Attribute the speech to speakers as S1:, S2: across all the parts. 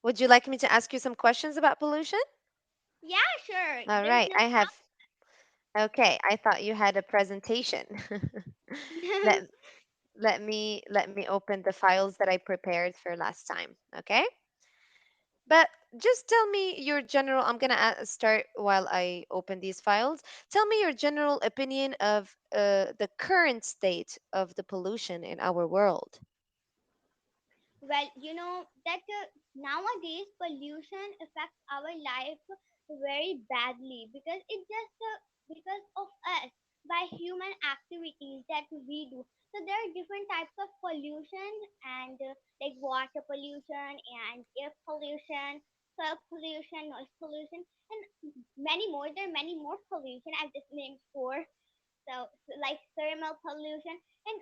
S1: Would you like me to ask you some questions about pollution?
S2: Yeah, sure.
S1: All
S2: There is
S1: right,
S2: no
S1: I have. Okay, I thought you had a presentation.
S2: problem.
S1: let let me open the files that I prepared for last time. Okay, but just tell me your general. I'm gonna start while I open these files. Tell me your general opinion of the current state of the pollution in our world.
S2: Well, you know that nowadays pollution affects our life very badly because it just because of us by human activities that we do. So there are different types of pollution and like water pollution and air pollution, soil pollution, noise pollution, and many more. There are many more pollution. I've just named four. So like thermal pollution and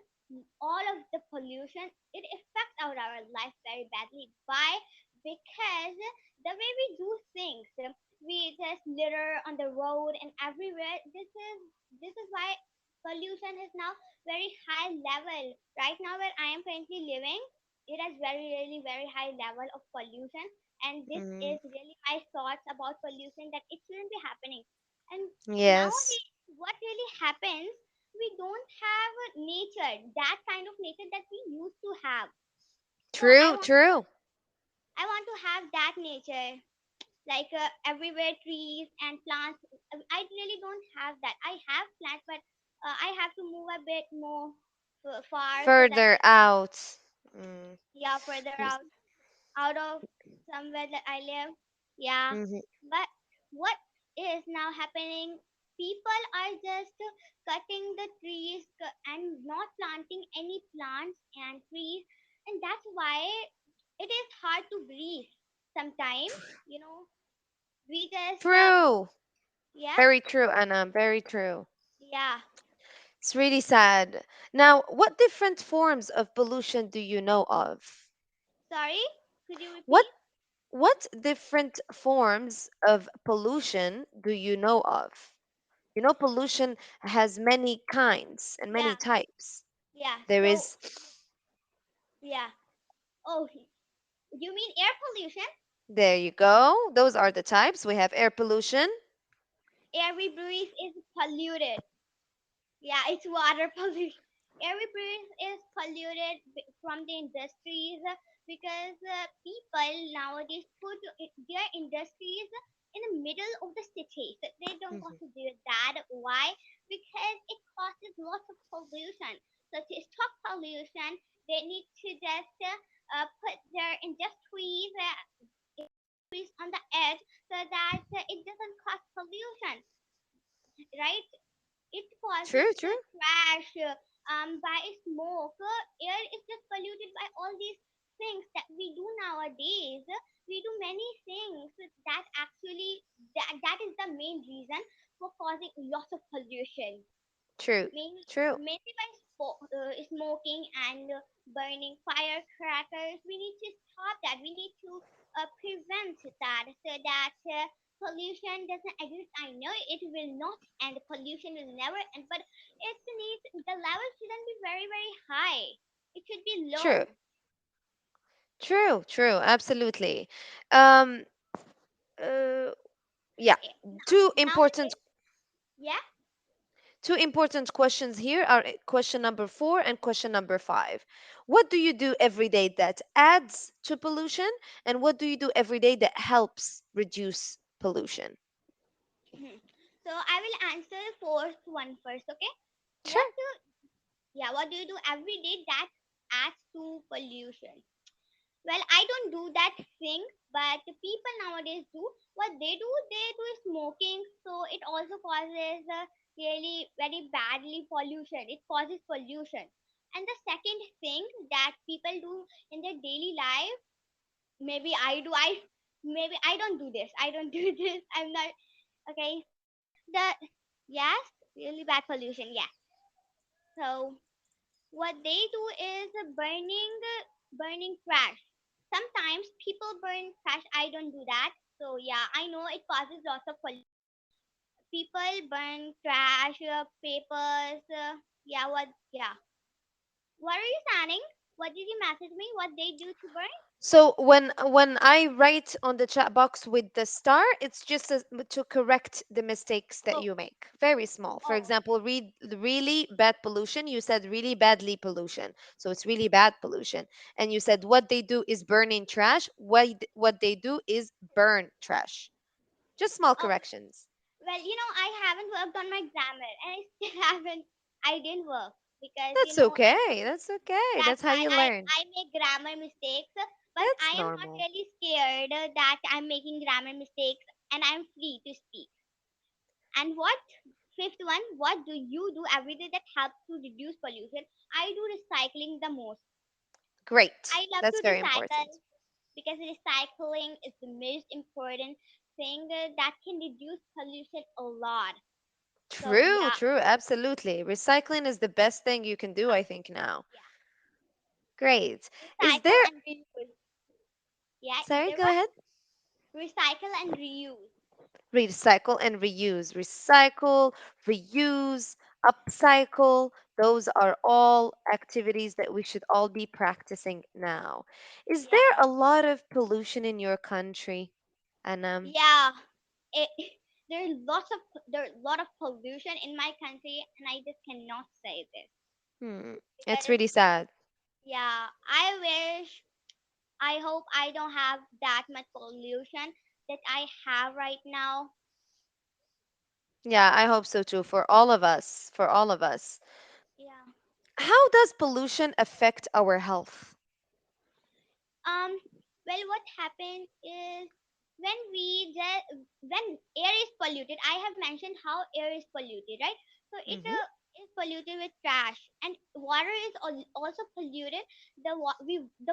S2: all of the pollution, it affects our life very badly. Why? Because the way we do things, we just litter on the road and everywhere. This is why pollution is now very high level. Right now where I am currently living, it has very really very high level of pollution, and this
S1: Mm,
S2: is really my thoughts about pollution that it shouldn't be happening. And
S1: yes,
S2: nowadays what really happens, we don't have nature, that kind of nature that we used to have. So
S1: true, true.
S2: I want to have that nature, like everywhere trees and plants. I really don't have that. I have plants, but I have to move a bit more far so that
S1: Further out. Mm,
S2: yeah, further out of somewhere that I live. Yeah,
S1: mhm.
S2: but what is now happening? People are just cutting the trees and not planting any plants and trees, and that's why it is hard to breathe. Sometimes, you know, we just
S1: True.
S2: yeah,
S1: Very true, Anna. Very true.
S2: yeah.
S1: It's really sad. Now, what different forms of pollution do you know of?
S2: Sorry, could you
S1: What
S2: repeat?
S1: what different forms of pollution do you know of? You know, pollution has many kinds and many
S2: Yeah,
S1: types.
S2: yeah.
S1: There
S2: So
S1: is,
S2: yeah. Oh, you mean air pollution?
S1: there you go. Those are the types. We have air pollution.
S2: Air we breathe is polluted. Yeah, it's water pollution. Air we breathe is polluted from the industries because people nowadays put their industries in the middle of the city. So they don't want
S1: Mhm.
S2: to do that. Why? Because it causes lots of pollution. So to stop pollution, they need to just put their industries on the edge so that it doesn't cause pollution, right? It causes
S1: True, true.
S2: trash by smoke. Air is just polluted by all these things that we do nowadays. We do many things that actually that is the main reason for causing lots of pollution.
S1: True, true.
S2: Mainly by smoking and burning firecrackers. We need to stop that. We need to prevent that so that pollution doesn't exist. I know it will not end. Pollution will never end, but it needs the level shouldn't be very very high. It should be
S1: True.
S2: low.
S1: True, true, absolutely. Um, uh, yeah, two important
S2: Nowadays, yeah.
S1: two important questions here are question number 4 and question number 5. What do you do every day that adds to pollution, and what do you do every day that helps reduce pollution?
S2: So I will answer the first one first. Okay. What
S1: Sure.
S2: do what do you do every day that adds to pollution? Well, I don't do that thing, but the people nowadays do. What they do is smoking. So it also causes really very badly pollution. It causes pollution. And the second thing that people do in their daily life, maybe I do. Maybe I don't do this. I don't do this. I'm not okay. So the yes, really bad pollution. Yes. So what they do is burning trash. Sometimes people burn trash. I don't do that. So yeah, I know it causes lots of pollution. People burn trash, papers. Yeah, what? Yeah. What are you saying? What did you message me? What they do to burn?
S1: So when I write on the chat box with the star, it's just to correct the mistakes that
S2: Oh,
S1: you make. Very small. For
S2: oh,
S1: example, read the really bad pollution. You said really badly pollution. So it's really bad pollution. And you said what they do is burning trash. What they do is burn trash. Just small
S2: oh.
S1: corrections.
S2: Well, I haven't worked on my grammar, and I still haven't. I didn't work because
S1: That's okay. That's okay.
S2: that's
S1: That's how
S2: fine.
S1: you learn.
S2: I make grammar mistakes, but
S1: That's
S2: I am not
S1: normal.
S2: really scared that I'm making grammar mistakes, and I'm free to speak. And what fifth one? What do you do every day that helps to reduce pollution? I do recycling the most.
S1: Great.
S2: I love to
S1: That's very
S2: recycle
S1: important.
S2: because recycling is the most important thing that can reduce pollution a lot. So
S1: True,
S2: yeah,
S1: true, absolutely. Recycling is the best thing you can do, I think, now.
S2: yeah.
S1: Great. Is
S2: Recycle
S1: there,
S2: and reuse. Yeah, is
S1: sorry,
S2: there
S1: go
S2: what?
S1: ahead.
S2: Recycle and reuse.
S1: Recycle and reuse. Recycle, reuse, upcycle. Those are all activities that we should all be practicing now. Is there
S2: Yeah,
S1: a lot of pollution in your country, Anam?
S2: yeah. It, there's a lot of pollution in my country, and I just cannot say this
S1: Hmm. It's
S2: because
S1: really sad.
S2: yeah, I hope I don't have that much pollution that I have right now.
S1: Yeah, I hope so too, for all of us, for all of us.
S2: Yeah.
S1: How does pollution affect our health?
S2: Um. Well, what happened is when air is polluted, I have mentioned how air is polluted, right? So it
S1: Mm-hmm.
S2: is polluted with trash, and water is also polluted. The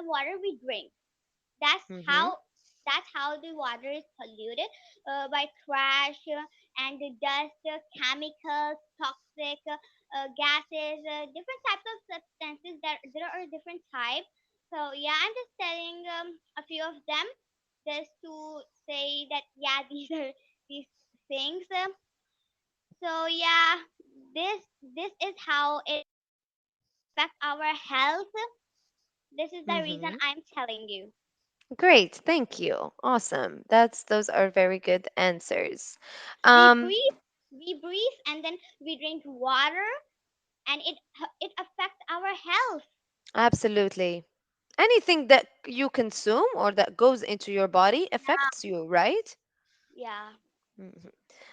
S2: water we drink. That's
S1: Mm-hmm.
S2: how that's how the water is polluted by trash and the dust, chemicals, toxic gases, different types of substances. That there are different types. So yeah, I'm just telling a few of them just to say that yeah, these are these things. So yeah, this is how it affect our health. This is the reason
S1: Mm-hmm.
S2: I'm telling you.
S1: Great, thank you. Awesome. Those are very good answers.
S2: we
S1: Um,
S2: breathe we breathe and then we drink water, and it affects our health.
S1: Absolutely. Anything that you consume or that goes into your body
S2: Yeah,
S1: affects you, right?
S2: yeah.
S1: Mhm.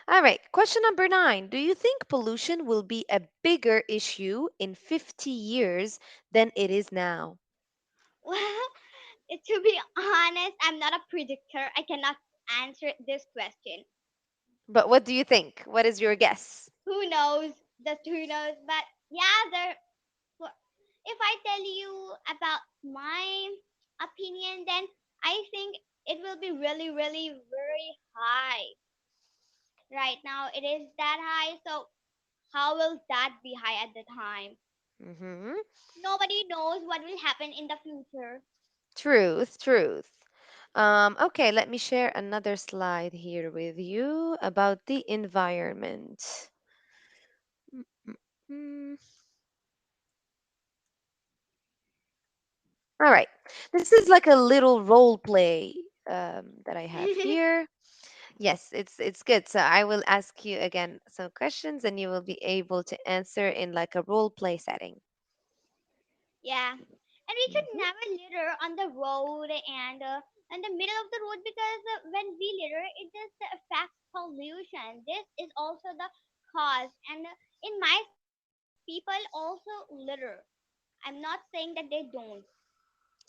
S1: All right. Question number 9. Do you think pollution will be a bigger issue in 50 years than it is now?
S2: Well, to be honest, I'm not a predictor. I cannot answer this question.
S1: But what do you think? What is your guess?
S2: Who knows? Just who knows? But yeah, if I tell you about my opinion, then I think it will be really, really, very high. Right now it is that high, so how will that be high at the time?
S1: Hmm.
S2: Nobody knows what will happen in the future.
S1: Truth, truth. Okay, let me share another slide here with you about the environment. Mm, mm, mm. All right, this is like a little role play that I have here. Yes, it's good. So I will ask you again some questions, and you will be able to answer in like a role play setting.
S2: Yeah, and we should
S1: Hmm.
S2: never litter on the road and in the middle of the road because when we litter, it just affects pollution. This is also the cause, and in my city, people also litter. I'm not saying that they don't.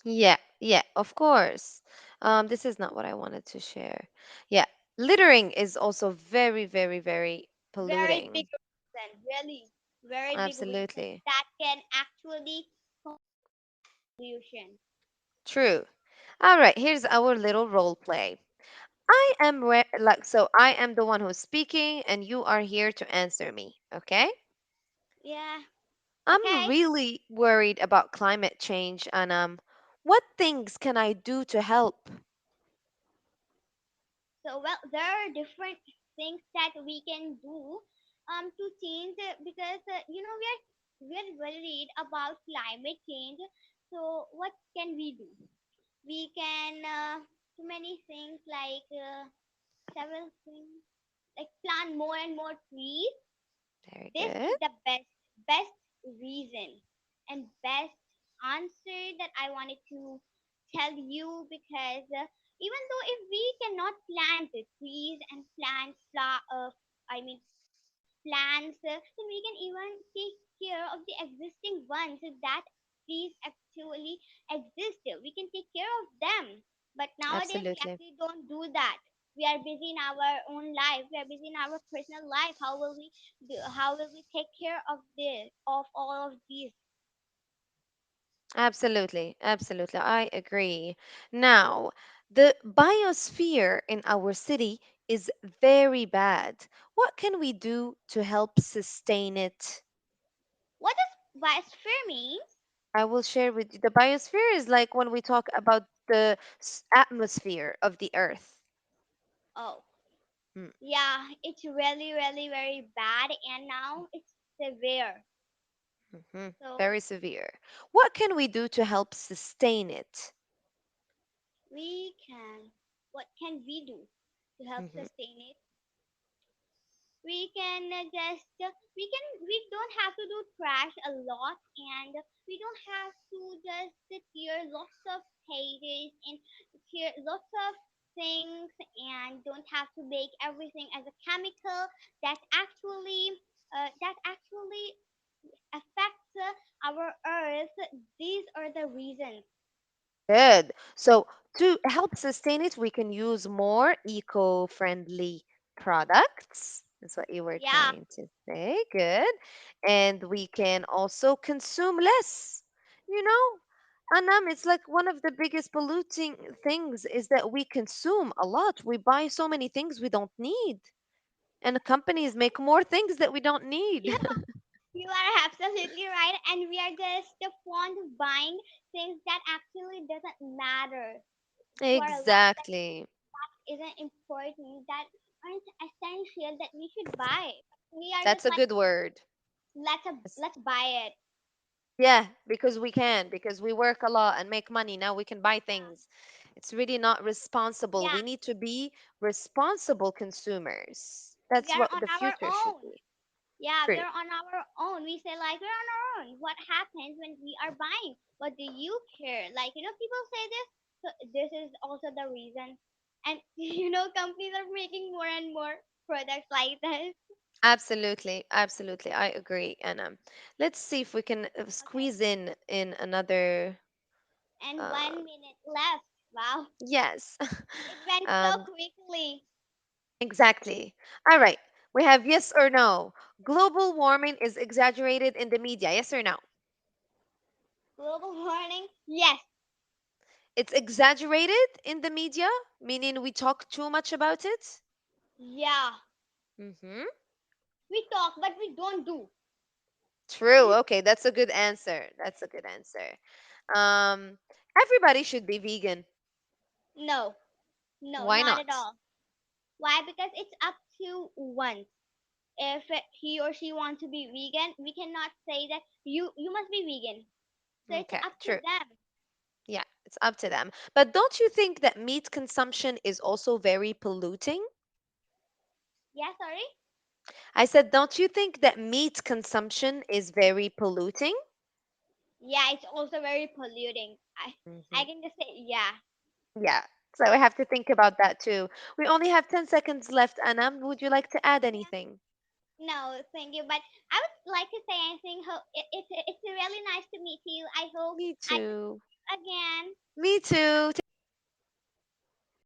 S1: Yeah, yeah, of course. This is not what I wanted to share. Yeah, littering is also very, very, very
S2: Very big
S1: polluting.
S2: reason, really, very big reason
S1: Absolutely.
S2: that can actually pollution.
S1: True. All right, here's our little role play. I am the one who's speaking and you are here to answer me, okay?
S2: Yeah.
S1: I'm
S2: Okay.
S1: really worried about climate change and what things can I do to help?
S2: So well, there are different things that we can do to change because we are worried about climate change. So what can we do? We can do many things like several things like plant more and more trees.
S1: Very
S2: This
S1: good.
S2: is the best reason and best answer that I wanted to tell you, because even though if we cannot plant the trees and plant I mean plants, then we can even take care of the existing ones that trees actually exist. We can take care of them. But nowadays we
S1: Absolutely.
S2: actually don't do that. We are busy in our own life. We are busy in our personal life. How will we do? How will we take care of this? Of all of these?
S1: Absolutely. Absolutely. I agree. Now, the biosphere in our city is very bad. What can we do to help sustain it?
S2: What does biosphere mean?
S1: I will share with you. The biosphere is like when we talk about the atmosphere of the earth.
S2: Oh,
S1: Mm,
S2: yeah, it's really, really, very bad, and now it's severe.
S1: mhm.
S2: So
S1: Very severe. What can we do to help sustain it?
S2: we can. What can we do to help
S1: Mhm.
S2: sustain it? We can we don't have to do trash a lot, and we don't have to just tear lots of pages and tear lots of things, and don't have to make everything as a chemical that actually affects our earth. These are the reasons.
S1: Good. So, to help sustain it, we can use more eco friendly products. That's what you were
S2: Yeah,
S1: trying to say. Good. And we can also consume less. You know, Anam, it's like one of the biggest polluting things is that we consume a lot. We buy so many things we don't need. And companies make more things that we don't need.
S2: yeah. You are absolutely right, and we are just fond of buying things that actually doesn't matter to our life, that
S1: Exactly.
S2: isn't important, that aren't essential, that we should buy. We are
S1: That's
S2: just
S1: a
S2: like,
S1: good word.
S2: let's buy it.
S1: Yeah, because we can, because we work a lot and make money. Now we can buy
S2: Yeah,
S1: things. It's really not responsible.
S2: yeah.
S1: We need to be responsible consumers.
S2: We
S1: That's
S2: are
S1: what
S2: on
S1: the
S2: our
S1: future should
S2: own.
S1: be.
S2: Yeah, we
S1: True.
S2: are on our own. We say like we're on our own. What happens when we are buying? What do you care? Like, people say this. So this is also the reason. And companies are making more and more products like this.
S1: Absolutely. Absolutely. I agree, Anna. Let's see if we can
S2: Okay.
S1: squeeze in another.
S2: And
S1: Uh,
S2: 1 minute left. Wow.
S1: yes.
S2: It went so
S1: um,
S2: quickly.
S1: exactly. All right. We have yes or no. Global warming is exaggerated in the media. Yes or no?
S2: Global warming? Yes.
S1: It's exaggerated in the media, meaning we talk too much about it.
S2: Yeah.
S1: Hmm.
S2: We talk, but we don't do.
S1: True. Okay, that's a good answer. That's a good answer. Um, everybody should be vegan.
S2: No. No,
S1: Why
S2: not at
S1: not?
S2: all. Why? Because it's up to one. If he or she wants to be vegan, we cannot say that you must be vegan. So it's
S1: Okay,
S2: up to
S1: true.
S2: them.
S1: Yeah, it's up to them. But don't you think that meat consumption is also very polluting?
S2: Yeah, sorry.
S1: I said, don't you think that meat consumption is very polluting?
S2: Yeah, it's also very polluting. I
S1: Hmm.
S2: can just say yeah.
S1: Yeah. So we have to think about that too. We only have 10 seconds left, Anam. Would you like to add
S2: Yeah.
S1: anything?
S2: No, thank you. But I would like to say anything. It's really nice to meet you. I hope
S1: Me
S2: I could
S1: too.
S2: again.
S1: Me too. Take care.